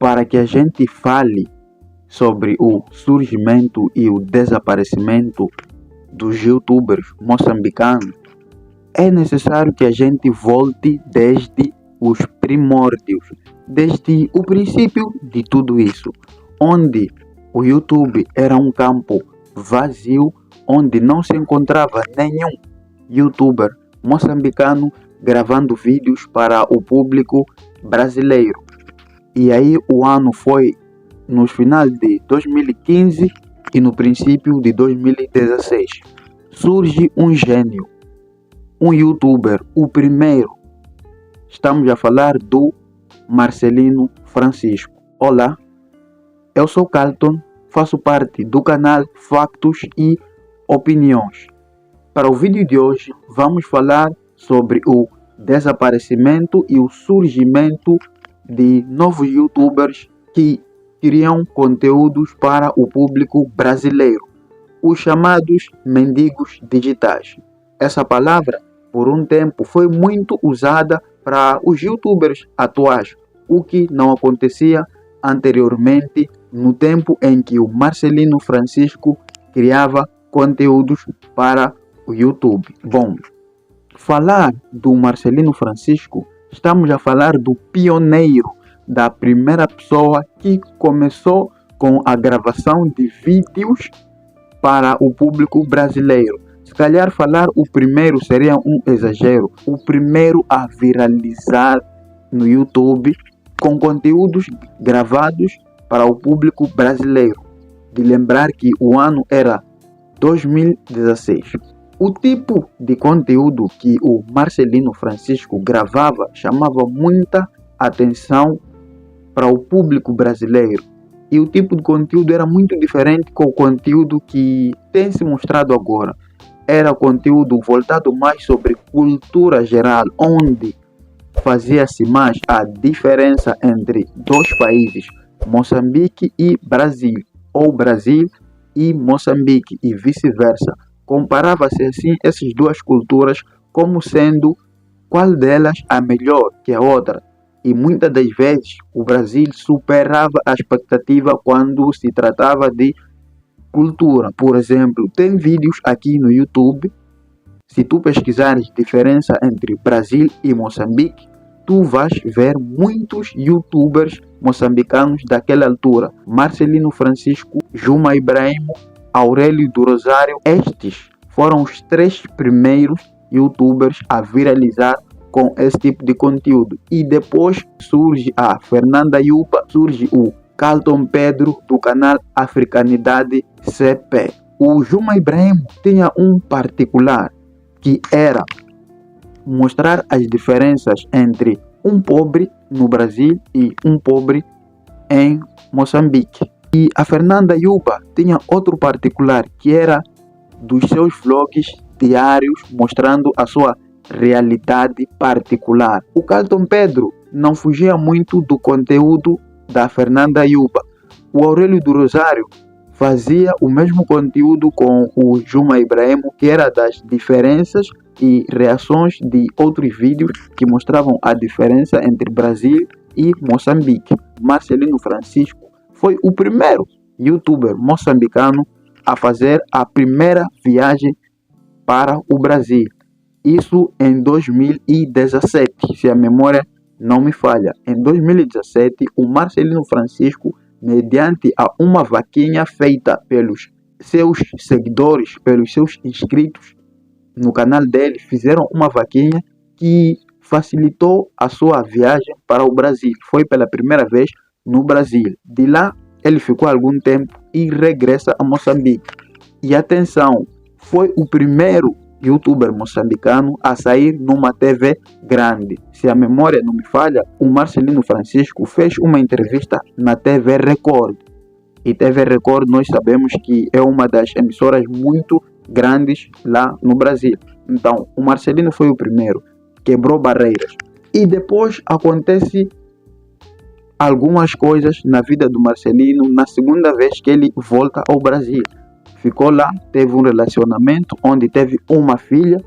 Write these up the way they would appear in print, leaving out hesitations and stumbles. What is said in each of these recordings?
para que a gente fale sobre o surgimento e o desaparecimento dos youtubers moçambicanos, é necessário que a gente volte desde os primórdios, desde o princípio de tudo isso, onde o YouTube era um campo vazio, onde não se encontrava nenhum youtuber moçambicano gravando vídeos para o público brasileiro. E aí o ano foi nos finais de 2015 e no princípio de 2016. Surge um gênio, um youtuber, o primeiro. Estamos a falar do Marcelino Francisco. Olá, eu sou Carlton, faço parte do canal Factos e Opiniões. Para o vídeo de hoje vamos falar sobre o desaparecimento e o surgimento de novos youtubers que criam conteúdos para o público brasileiro, os chamados mendigos digitais. Essa palavra, por um tempo, foi muito usada para os youtubers atuais, o que não acontecia anteriormente no tempo em que o Marcelino Francisco criava conteúdos para o YouTube. Bom, falar do Marcelino Francisco, estamos a falar do pioneiro, da primeira pessoa que começou com a gravação de vídeos para o público brasileiro. Se calhar falar o primeiro seria um exagero. O primeiro a viralizar no YouTube com conteúdos gravados para o público brasileiro. De lembrar que o ano era 2016. O tipo de conteúdo que o Marcelino Francisco gravava chamava muita atenção para o público brasileiro. E o tipo de conteúdo era muito diferente com o conteúdo que tem se mostrado agora. Era conteúdo voltado mais sobre cultura geral, onde fazia-se mais a diferença entre dois países, Moçambique e Brasil, ou Brasil e Moçambique e vice-versa. Comparava-se assim essas duas culturas como sendo qual delas a melhor que a outra. E muitas das vezes o Brasil superava a expectativa quando se tratava de cultura. Por exemplo, tem vídeos aqui no YouTube, se tu pesquisares diferença entre Brasil e Moçambique, tu vais ver muitos youtubers moçambicanos daquela altura. Marcelino Francisco, Juma Ibrahim, Aurélio do Rosário, estes foram os três primeiros youtubers a viralizar com esse tipo de conteúdo. E depois surge a Fernanda Yupa, surge o Carlton Pedro do canal Africanidade CP. O Juma Ibrahim tinha um particular que era mostrar as diferenças entre um pobre no Brasil e um pobre em Moçambique. E a Fernanda Yupa tinha outro particular que era dos seus vlogs diários mostrando a sua realidade particular. O Carlton Pedro não fugia muito do conteúdo da Fernanda Yupa. O Aurélio do Rosário fazia o mesmo conteúdo com o Juma Ibrahim, que era das diferenças e reações de outros vídeos que mostravam a diferença entre Brasil e Moçambique. Marcelino Francisco foi o primeiro youtuber moçambicano a fazer a primeira viagem para o Brasil. Isso em 2017, se a memória não me falha. Em 2017, o Marcelino Francisco, mediante a uma vaquinha feita pelos seus seguidores, pelos seus inscritos no canal dele, fizeram uma vaquinha que facilitou a sua viagem para o Brasil. Foi pela primeira vez no Brasil. De lá, ele ficou algum tempo e regressa a Moçambique. E atenção, foi o primeiro youtuber moçambicano a sair numa TV grande. Se a memória não me falha, o Marcelino Francisco fez uma entrevista na TV Record. E TV Record nós sabemos que é uma das emissoras muito grandes lá no Brasil. Então, o Marcelino foi o primeiro, quebrou barreiras. E depois acontece algumas coisas na vida do Marcelino na segunda vez que ele volta ao Brasil. Ficou lá, teve um relacionamento onde teve uma filha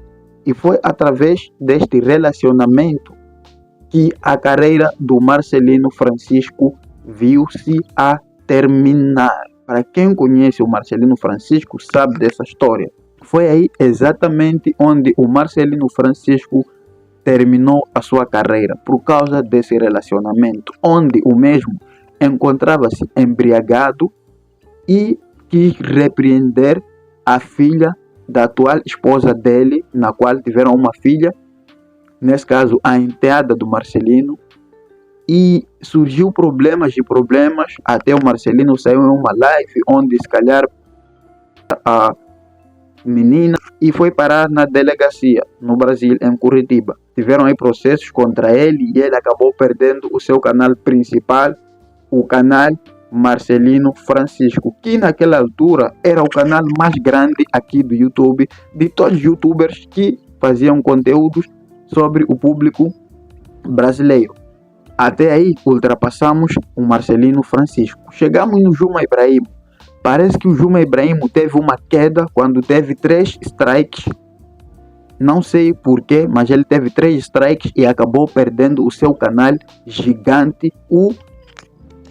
e foi através deste relacionamento que a carreira do Marcelino Francisco viu-se a terminar. Para quem conhece o Marcelino Francisco sabe dessa história. Foi aí exatamente onde o Marcelino Francisco terminou a sua carreira, por causa desse relacionamento, onde o mesmo encontrava-se embriagado e quis repreender a filha da atual esposa dele, na qual tiveram uma filha, nesse caso a enteada do Marcelino, e surgiu problemas e problemas, até o Marcelino saiu em uma live onde se calhar a menina e foi parar na delegacia no Brasil, em Curitiba. Tiveram aí processos contra ele e ele acabou perdendo o seu canal principal, o canal Marcelino Francisco, que naquela altura era o canal mais grande aqui do YouTube, de todos os youtubers que faziam conteúdos sobre o público brasileiro. Até aí ultrapassamos o Marcelino Francisco. Chegamos no Juma Ibrahim. Parece que o Juma Ibrahim teve uma queda quando teve 3 strikes. Não sei porquê, mas ele teve 3 strikes e acabou perdendo o seu canal gigante, o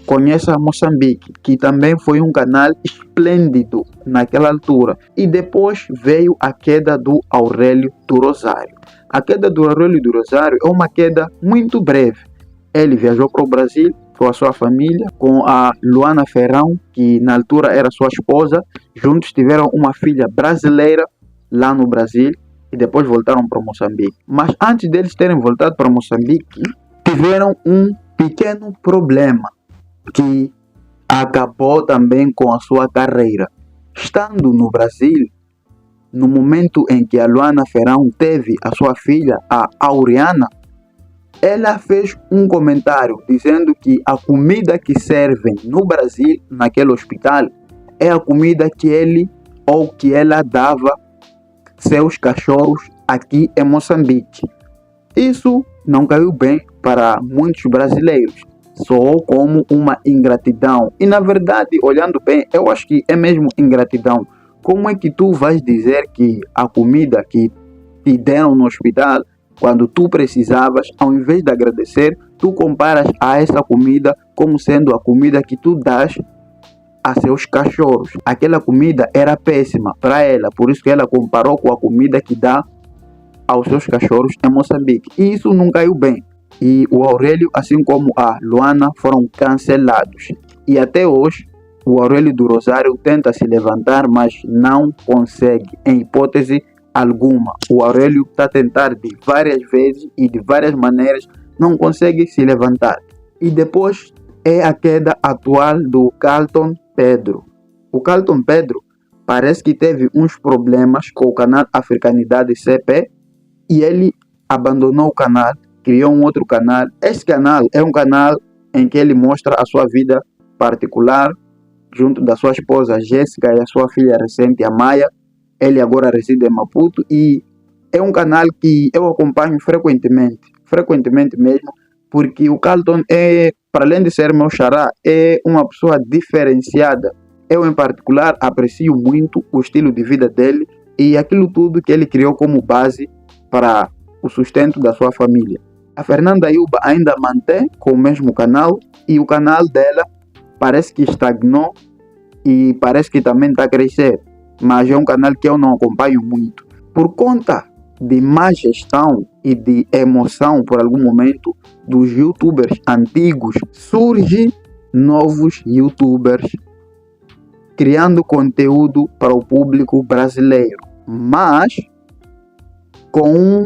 Conheça Moçambique, que também foi um canal esplêndido naquela altura. E depois veio a queda do Aurélio do Rosário. A queda do Aurélio do Rosário é uma queda muito breve. Ele viajou para o Brasil com a sua família, com a Luana Ferrão, que na altura era sua esposa. Juntos tiveram uma filha brasileira lá no Brasil e depois voltaram para Moçambique. Mas antes deles terem voltado para Moçambique, tiveram um pequeno problema que acabou também com a sua carreira. Estando no Brasil, no momento em que a Luana Ferrão teve a sua filha, a Auriana, ela fez um comentário dizendo que a comida que servem no Brasil, naquele hospital, é a comida que ele ou que ela dava seus cachorros aqui em Moçambique. Isso não caiu bem para muitos brasileiros. Soou como uma ingratidão. E na verdade, olhando bem, eu acho que é mesmo ingratidão. Como é que tu vais dizer que a comida que te deram no hospital, quando tu precisavas, ao invés de agradecer, tu comparas a essa comida como sendo a comida que tu dás a seus cachorros? Aquela comida era péssima para ela, por isso que ela comparou com a comida que dá aos seus cachorros em Moçambique. E isso não caiu bem. E o Aurélio, assim como a Luana, foram cancelados. E até hoje, o Aurélio do Rosário tenta se levantar, mas não consegue, em hipótese alguma. O Aurélio está a tentar de várias vezes e de várias maneiras, não consegue se levantar. E depois é a queda atual do Carlton Pedro. O Carlton Pedro parece que teve uns problemas com o canal Africanidade CP e ele abandonou o canal, criou um outro canal. Esse canal é um canal em que ele mostra a sua vida particular junto da sua esposa Jéssica e a sua filha recente, a Maia. Ele agora reside em Maputo e é um canal que eu acompanho frequentemente mesmo, porque o Carlton é, para além de ser meu xará, é uma pessoa diferenciada. Eu, em particular, aprecio muito o estilo de vida dele e aquilo tudo que ele criou como base para o sustento da sua família. A Fernanda Yuba ainda mantém com o mesmo canal e o canal dela parece que estagnou e parece que também está a crescer, mas é um canal que eu não acompanho muito. Por conta de má gestão e de emoção por algum momento dos youtubers antigos, surgem novos youtubers criando conteúdo para o público brasileiro, mas com um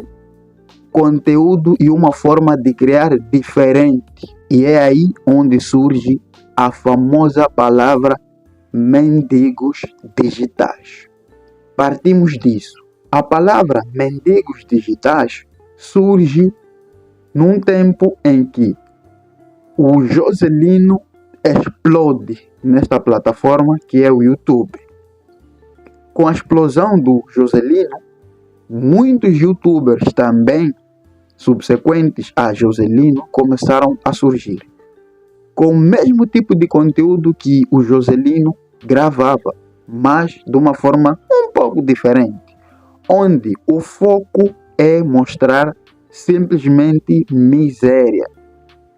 conteúdo e uma forma de criar diferente. E é aí onde surge a famosa palavra mendigos digitais. Partimos disso. A palavra mendigos digitais surge num tempo em que o Joselino explode nesta plataforma que é o YouTube. Com a explosão do Joselino, muitos youtubers também subsequentes a Joselino começaram a surgir com o mesmo tipo de conteúdo que o Joselino gravava, mas de uma forma um pouco diferente, onde o foco é mostrar simplesmente miséria.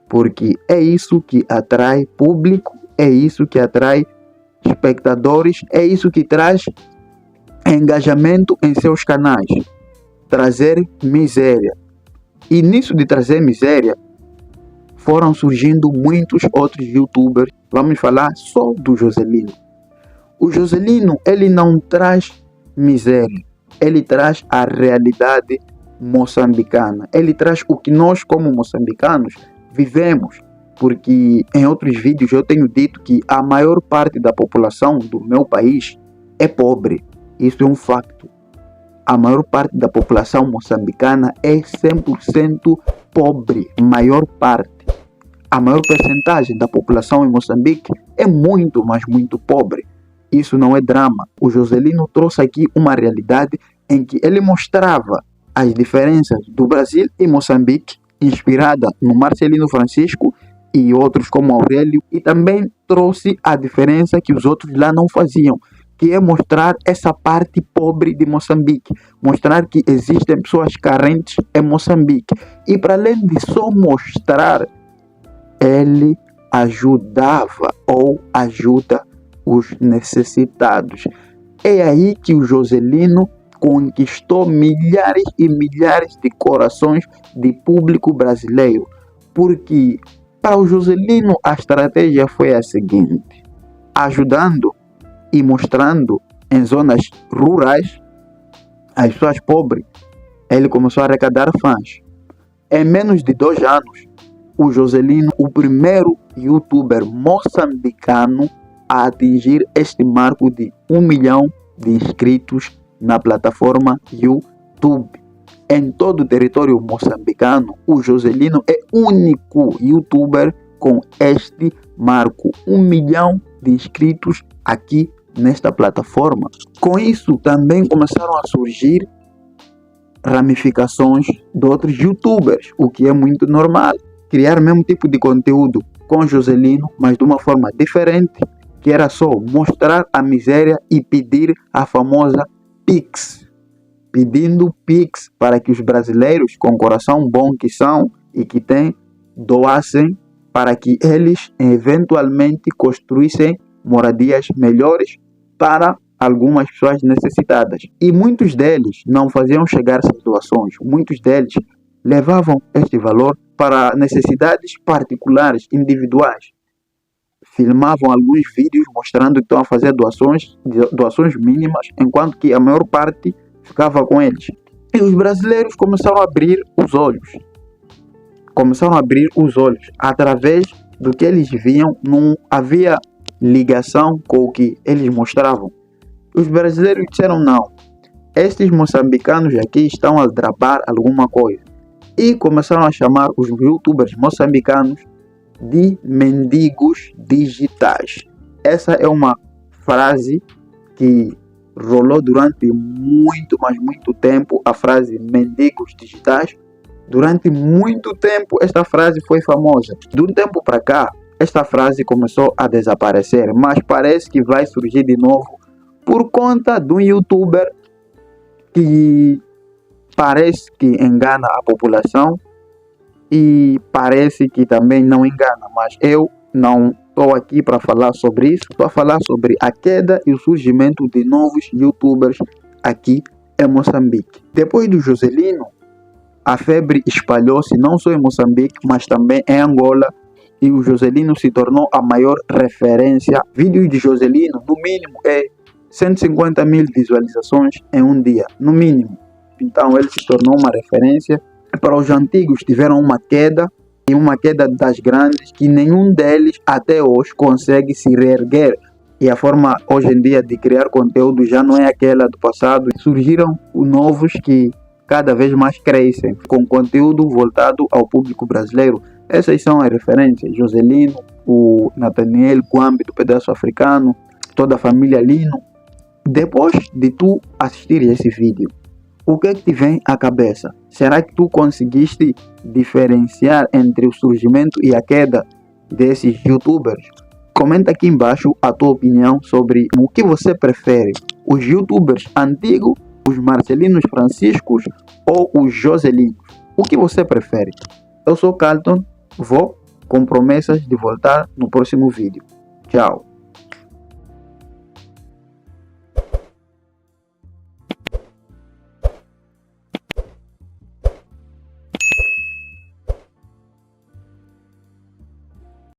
porque é isso que atrai público, é isso que atrai espectadores, é isso que traz engajamento em seus canais. Trazer miséria. E nisso de trazer miséria, foram surgindo muitos outros youtubers. Vamos falar só do Joselino. O Joselino, ele não traz miséria, ele traz a realidade moçambicana. Ele traz o que nós, como moçambicanos, vivemos. Porque em outros vídeos eu tenho dito que a maior parte da população do meu país é pobre. Isso é um facto. A maior parte da população moçambicana é 100% pobre. Maior parte. A maior percentagem da população em Moçambique é muito, mas muito pobre. Isso não é drama. O Joselino trouxe aqui uma realidade em que ele mostrava as diferenças do Brasil e Moçambique, inspirada no Marcelino Francisco e outros como Aurélio, e também trouxe a diferença que os outros lá não faziam, que é mostrar essa parte pobre de Moçambique, mostrar que existem pessoas carentes em Moçambique. E para além de só mostrar, ele ajudava ou ajuda os necessitados. É aí que o Joselino conquistou milhares e milhares de corações de público brasileiro. Porque para o Joselino a estratégia foi a seguinte: ajudando e mostrando em zonas rurais as pessoas pobres, ele começou a arrecadar fãs. Em menos de 2 anos, o Joselino, o primeiro youtuber moçambicano a atingir este marco de 1 milhão de inscritos na plataforma YouTube. Em todo o território moçambicano, o Joselino é o único youtuber com este marco, 1 milhão de inscritos aqui nesta plataforma. Com isso, também começaram a surgir ramificações de outros youtubers, o que é muito normal. Criar o mesmo tipo de conteúdo com Joselino, mas de uma forma diferente, que era só mostrar a miséria e pedir a famosa Pix. Pedindo Pix para que os brasileiros com coração bom que são e que têm, doassem para que eles eventualmente construíssem moradias melhores para algumas pessoas necessitadas. E muitos deles não faziam chegar essas doações, muitos deles levavam este valor para necessidades particulares, individuais. Filmavam alguns vídeos mostrando que estão a fazer doações mínimas, enquanto que a maior parte ficava com eles. E os brasileiros começaram a abrir os olhos. Através do que eles viam, não havia ligação com o que eles mostravam. Os brasileiros disseram não. Estes moçambicanos aqui estão a drapar alguma coisa. E começaram a chamar os youtubers moçambicanos de mendigos digitais. Essa é uma frase que rolou durante muito, mas muito tempo, a frase mendigos digitais. Durante muito tempo esta frase foi famosa. De um tempo para cá, esta frase começou a desaparecer, mas parece que vai surgir de novo por conta de um youtuber que parece que engana a população e parece que também não engana, mas eu não estou aqui para falar sobre isso. Estou a falar sobre a queda e o surgimento de novos youtubers aqui em Moçambique. Depois do Joselino, a febre espalhou-se não só em Moçambique, mas também em Angola, e o Joselino se tornou a maior referência. Vídeos de Joselino, no mínimo, é 150 mil visualizações em um dia, no mínimo. Então ele se tornou uma referência. Para os antigos tiveram uma queda, e uma queda das grandes, que nenhum deles até hoje consegue se reerguer. E a forma hoje em dia de criar conteúdo já não é aquela do passado. Surgiram novos que cada vez mais crescem, com conteúdo voltado ao público brasileiro. Essas são as referências: Joselino, o Nathaniel Kwambi do Pedaço Africano, toda a família Lino. Depois de tu assistir esse vídeo, o que é que te vem à cabeça? Será que tu conseguiste diferenciar entre o surgimento e a queda desses youtubers? Comenta aqui embaixo a tua opinião sobre o que você prefere: os youtubers antigos, os Marcelinos Franciscos ou os Joselinos? O que você prefere? Eu sou Carlton, vou com promessas de voltar no próximo vídeo. Tchau!